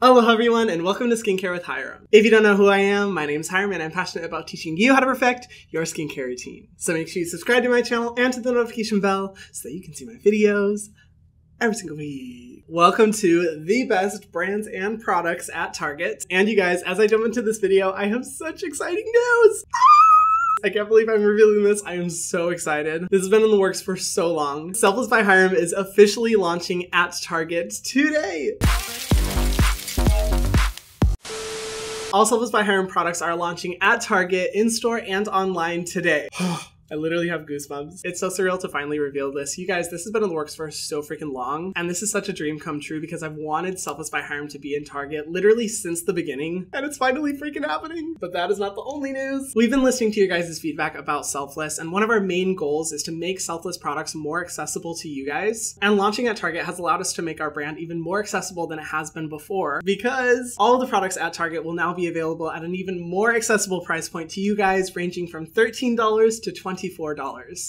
Hello everyone and welcome to Skincare with Hyram. If you don't know who I am, my name is Hyram and I'm passionate about teaching you how to perfect your skincare routine. So make sure you subscribe to my channel and to the notification bell so that you can see my videos every single week. Welcome to the best brands and products at Target. And you guys, as I jump into this video, I have such exciting news! I can't believe I'm revealing this. I am so excited. This has been in the works for so long. Selfless by Hyram is officially launching at Target today. All Selfless by Hyram products are launching at Target, in-store, and online today. I literally have goosebumps. It's so surreal to finally reveal this. You guys, this has been in the works for so freaking long, and this is such a dream come true because I've wanted Selfless by Hyram to be in Target literally since the beginning, and it's finally freaking happening. But that is not the only news. We've been listening to your guys' feedback about Selfless, and one of our main goals is to make Selfless products more accessible to you guys. And launching at Target has allowed us to make our brand even more accessible than it has been before, because all of the products at Target will now be available at an even more accessible price point to you guys, ranging from $13 to $24.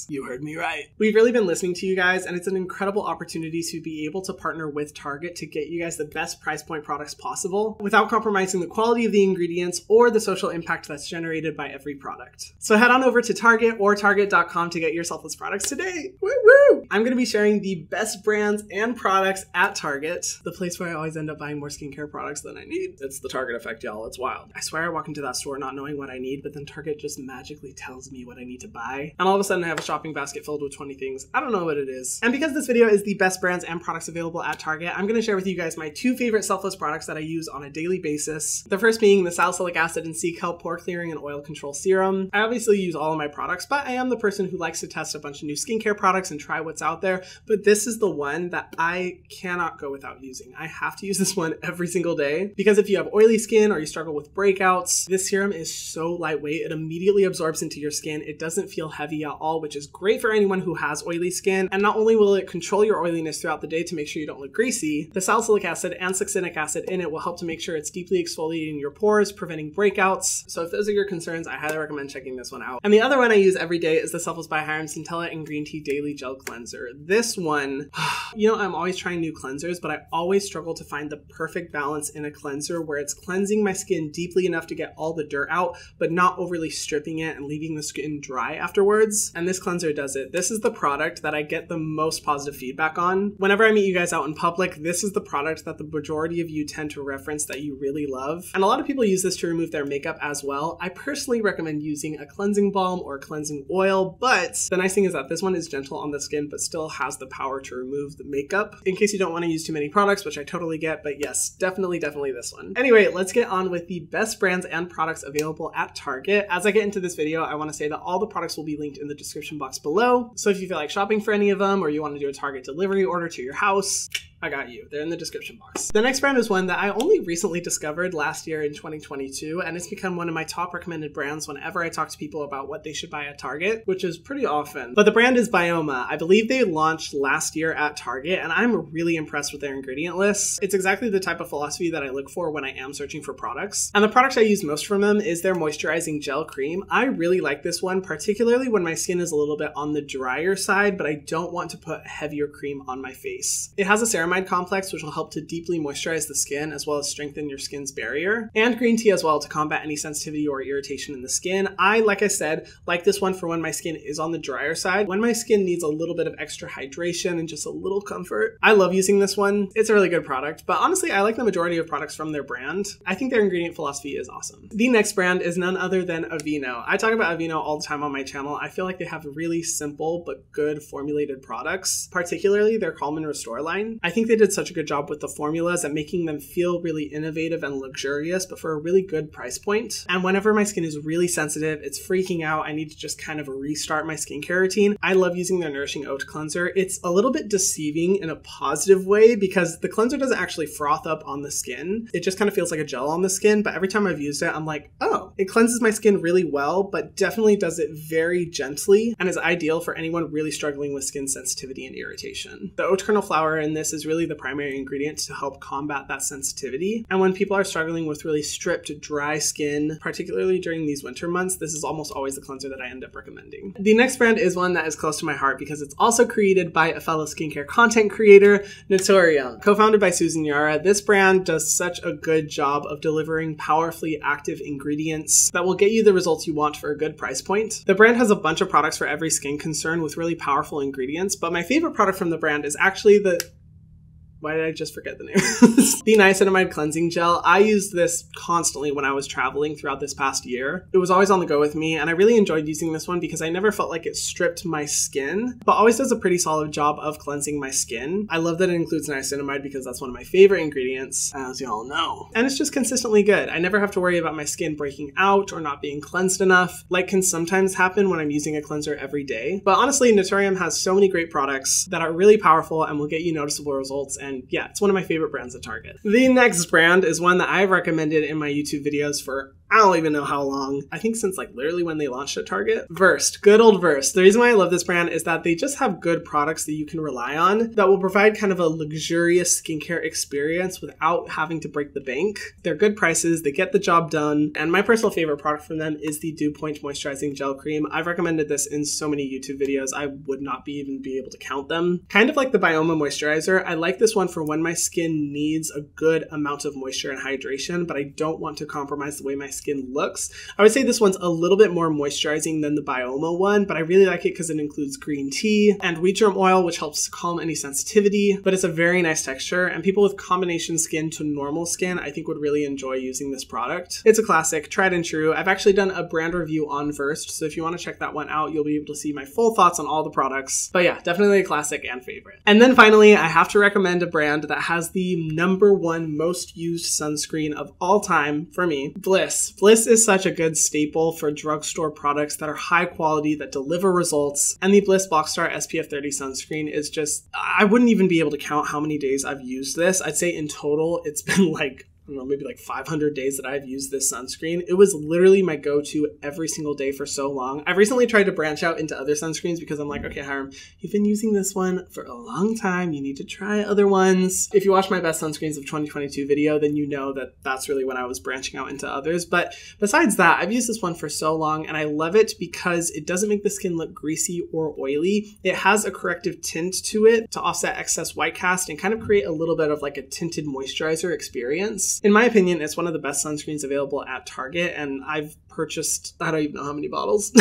You heard me right. We've really been listening to you guys, and it's an incredible opportunity to be able to partner with Target to get you guys the best price point products possible without compromising the quality of the ingredients or the social impact that's generated by every product. So head on over to Target or Target.com to get your Selfless products today. Woo woo! I'm going to be sharing the best brands and products at Target, the place where I always end up buying more skincare products than I need. It's the Target effect, y'all. It's wild. I swear I walk into that store not knowing what I need, but then Target just magically tells me what I need to buy. And all of a sudden I have a shopping basket filled with 20 things. I don't know what it is. And because this video is the best brands and products available at Target, I'm going to share with you guys my two favorite Selfless products that I use on a daily basis. The first being the salicylic acid and sea kelp pore clearing and oil control serum. I obviously use all of my products, but I am the person who likes to test a bunch of new skincare products and try what's out there. But this is the one that I cannot go without using. I have to use this one every single day because if you have oily skin or you struggle with breakouts, this serum is so lightweight. It immediately absorbs into your skin. It doesn't feel heavy at all, which is great for anyone who has oily skin. And not only will it control your oiliness throughout the day to make sure you don't look greasy, the salicylic acid and succinic acid in it will help to make sure it's deeply exfoliating your pores, preventing breakouts. So if those are your concerns, I highly recommend checking this one out. And the other one I use every day is the Selfless by Hyram Centella and Green Tea Daily Gel Cleanser. This one, you know, I'm always trying new cleansers, but I always struggle to find the perfect balance in a cleanser where it's cleansing my skin deeply enough to get all the dirt out, but not overly stripping it and leaving the skin dry afterwards. And this cleanser does it. This is the product that I get the most positive feedback on. Whenever I meet you guys out in public, this is the product that the majority of you tend to reference that you really love. And a lot of people use this to remove their makeup as well. I personally recommend using a cleansing balm or a cleansing oil, but the nice thing is that this one is gentle on the skin, but still has the power to remove the makeup in case you don't want to use too many products, which I totally get, but yes, definitely this one. Anyway, let's get on with the best brands and products available at Target. As I get into this video, I want to say that all the products will be linked in the description box below. So if you feel like shopping for any of them or you want to do a Target delivery order to your house, I got you. They're in the description box. The next brand is one that I only recently discovered last year in 2022, and it's become one of my top recommended brands whenever I talk to people about what they should buy at Target, which is pretty often. But the brand is Bioma. I believe they launched last year at Target, and I'm really impressed with their ingredient list. It's exactly the type of philosophy that I look for when I am searching for products. And the product I use most from them is their moisturizing gel cream. I really like this one, particularly when my skin is a little bit on the drier side, but I don't want to put heavier cream on my face. It has a ceramide complex, which will help to deeply moisturize the skin as well as strengthen your skin's barrier, and green tea as well to combat any sensitivity or irritation in the skin. Like I said, like this one for when my skin is on the drier side. When my skin needs a little bit of extra hydration and just a little comfort, I love using this one. It's a really good product, but honestly, I like the majority of products from their brand. I think their ingredient philosophy is awesome. The next brand is none other than Aveeno. I talk about Aveeno all the time on my channel. I feel like they have really simple but good formulated products, particularly their Calm and Restore line. I think they did such a good job with the formulas and making them feel really innovative and luxurious, but for a really good price point. And whenever my skin is really sensitive, it's freaking out, I need to just kind of restart my skincare routine, I love using their Nourishing Oat Cleanser. It's a little bit deceiving in a positive way because the cleanser doesn't actually froth up on the skin. It just kind of feels like a gel on the skin, but every time I've used it, I'm like, oh, it cleanses my skin really well, but definitely does it very gently and is ideal for anyone really struggling with skin sensitivity and irritation. The oat kernel flour in this is is really the primary ingredient to help combat that sensitivity. And when people are struggling with really stripped, dry skin, particularly during these winter months, this is almost always the cleanser that I end up recommending. The next brand is one that is close to my heart because it's also created by a fellow skincare content creator, Hyram. Co-founded by Susan Yara, this brand does such a good job of delivering powerfully active ingredients that will get you the results you want for a good price point. The brand has a bunch of products for every skin concern with really powerful ingredients, but my favorite product from the brand is actually why did I just forget the name? The niacinamide cleansing gel. I used this constantly when I was traveling throughout this past year. It was always on the go with me, and I really enjoyed using this one because I never felt like it stripped my skin, but always does a pretty solid job of cleansing my skin. I love that it includes niacinamide because that's one of my favorite ingredients, as you all know. And it's just consistently good. I never have to worry about my skin breaking out or not being cleansed enough, like can sometimes happen when I'm using a cleanser every day. But honestly, Hyram has so many great products that are really powerful and will get you noticeable results, and yeah, it's one of my favorite brands at Target. The next brand is one that I've recommended in my YouTube videos for I don't even know how long. I think since like literally when they launched at Target. Versed. Good old Versed. The reason why I love this brand is that they just have good products that you can rely on that will provide kind of a luxurious skincare experience without having to break the bank. They're good prices. They get the job done. And my personal favorite product from them is the Dew Point Moisturizing Gel Cream. I've recommended this in so many YouTube videos. I would not even be able to count them. Kind of like the Bioma Moisturizer. I like this one for when my skin needs a good amount of moisture and hydration, but I don't want to compromise the way my skin looks. I would say this one's a little bit more moisturizing than the Bioma one, but I really like it because it includes green tea and wheat germ oil, which helps calm any sensitivity, but it's a very nice texture, and people with combination skin to normal skin I think would really enjoy using this product. It's a classic, tried and true. I've actually done a brand review on Versed, so if you want to check that one out, you'll be able to see my full thoughts on all the products. But yeah, definitely a classic and favorite. And then finally, I have to recommend a brand that has the #1 most used sunscreen of all time for me, Bliss. Bliss is such a good staple for drugstore products that are high quality, that deliver results, and the Bliss Boxstar SPF 30 sunscreen is just, I wouldn't even be able to count how many days I've used this. I'd say in total, it's been like, I don't know, maybe like 500 days that I've used this sunscreen. It was literally my go-to every single day for so long. I've recently tried to branch out into other sunscreens because I'm like, okay, Hyram, you've been using this one for a long time. You need to try other ones. If you watch my best sunscreens of 2022 video, then you know that that's really when I was branching out into others. But besides that, I've used this one for so long and I love it because it doesn't make the skin look greasy or oily. It has a corrective tint to it to offset excess white cast and kind of create a little bit of like a tinted moisturizer experience. In my opinion, it's one of the best sunscreens available at Target, and I've purchased, I don't even know how many bottles.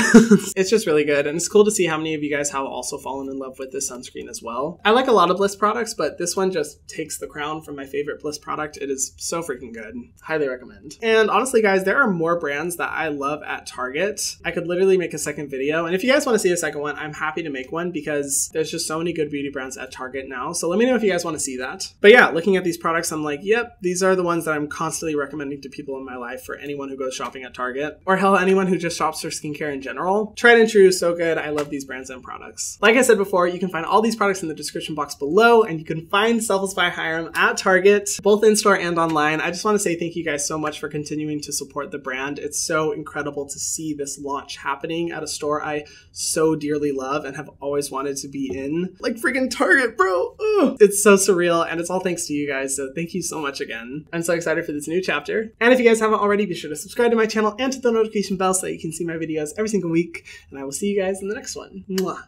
It's just really good, and it's cool to see how many of you guys have also fallen in love with this sunscreen as well. I like a lot of Bliss products, but this one just takes the crown from my favorite Bliss product. It is so freaking good. Highly recommend. And honestly, guys, there are more brands that I love at Target. I could literally make a second video, and if you guys want to see a second one, I'm happy to make one because there's just so many good beauty brands at Target now. So let me know if you guys want to see that. But yeah, looking at these products, I'm like, yep, these are the ones that I'm constantly recommending to people in my life for anyone who goes shopping at Target, or hell, anyone who just shops for skincare in general. Tried and true, so good. I love these brands and products. Like I said before, you can find all these products in the description box below, and you can find Selfless by Hyram at Target, both in store and online. I just want to say thank you guys so much for continuing to support the brand. It's so incredible to see this launch happening at a store I so dearly love and have always wanted to be in. Like freaking Target, bro. Ugh. It's so surreal, and it's all thanks to you guys, so thank you so much again. I'm so excited for this new chapter. And if you guys haven't already, be sure to subscribe to my channel and to the notification bell so that you can see my videos every single week. And I will see you guys in the next one. Mwah.